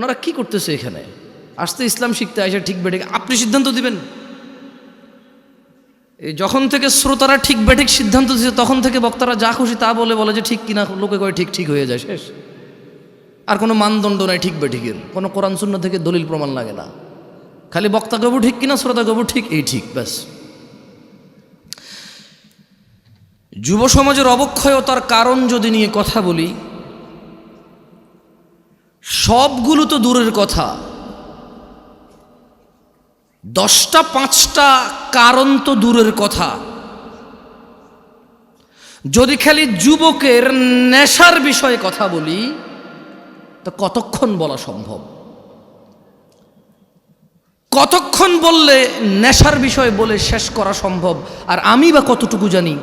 ওনারা কি করতেছে এখানে? আসতে ইসলাম শিখতে আসে, ঠিক বেঠিক আপনি সিদ্ধান্ত দিবেন। এই যখন থেকে শ্রোতারা ঠিক বেঠিক সিদ্ধান্ত দিচ্ছে তখন থেকে বক্তারা যা খুশি তা বলে যে ঠিক কিনা, লোকে কয় ঠিক ঠিক হয়ে যায়, শেষ। আর কোনো মানদণ্ড নাই ঠিক বেঠিকের, কোনো কোরআন সুন্নাহ থেকে দলিল প্রমাণ লাগে না, খালি বক্তা গবু ঠিক কিনা, শ্রোতা গবু ঠিক, এই ঠিক, ব্যাস। যুব সমাজের অবক্ষয়তার কারণ যদি নিয়ে কথা বলি, সবগুলো তো দূরের কথা, 10টা 5টা কারণ তো দূরের কথা। যদি খালি যুবকের নেশার বিষয়ে কথা বলি তো কতক্ষণ বলা সম্ভব? কতক্ষণ বললে নেশার বিষয় বলে শেষ করা সম্ভব? আর আমি বা কতটুকু জানি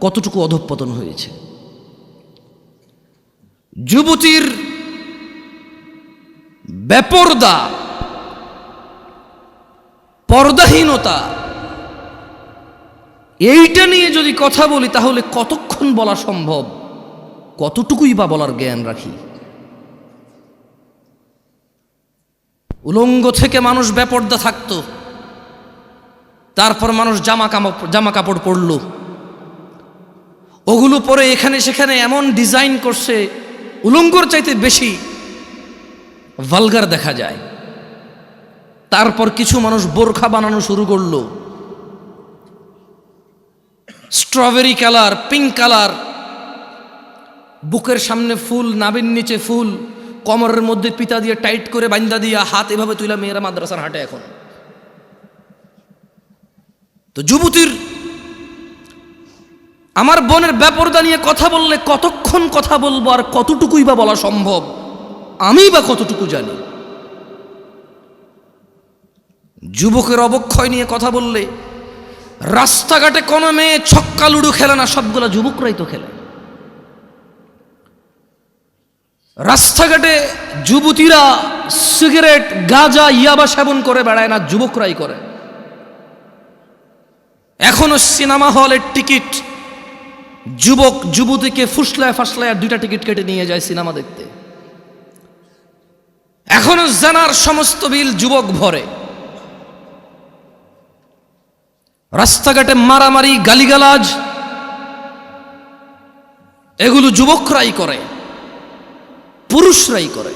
কতটুকু অধঃপতন হয়েছে। যুবতীর বেপরদা, পর্দাহীনতা, এইটা নিয়ে যদি কথা বলি তাহলে কতক্ষণ বলা সম্ভব? কতটুকুই বা বলার জ্ঞান রাখি? উলঙ্গ থেকে মানুষ বেপরদা থাকতো, তারপর মানুষ জামা কাপড় পরল, ওগুলো পরে এখানে সেখানে এমন ডিজাইন করছে উলঙ্গর চাইতে বেশি ভালগার দেখা যায়। তারপর কিছু মানুষ বোরখা বানানো শুরু করলো, স্ট্রবেরি কালার, পিঙ্ক কালার, বুকের সামনে ফুল, নাভির নিচে ফুল, কোমরের মধ্যে পিতা দিয়ে টাইট করে বান্দা দিয়া হাত এভাবে তুইলা মেয়েরা মাদ্রাসার হাঁটে এখন। তো যুবতীর, আমার বোনের বেপরদা নিয়ে কথা বললে কতক্ষণ কথা বলবো আর কতটুকুই বা বলা সম্ভব? আমি বা কতটুকু জানি? যুবকের অবক্ষয় নিয়ে কথা বললে রাস্তাঘাটে কোনো মেয়ে ছক্কা লুডু খেলে না, সবগুলা যুবকরাই তো খেলে। রাস্তাঘাটে যুবতীরা সিগারেট, গাঁজা, ইয়াবা সেবন করে বেড়ায় না, যুবকরাই করে। এখনো সিনেমা হলের টিকিট যুবক যুবতীকে ফুসলায় ফাসলায় 2টা টিকিট কেটে নিয়ে যায় সিনেমা দেখতে। এখনো জানার সমস্ত বিল যুবক ভরে। রাস্তাঘাটে মারামারি, গালিগালাজ, এগুলো যুবকরাই করে, পুরুষরাই করে।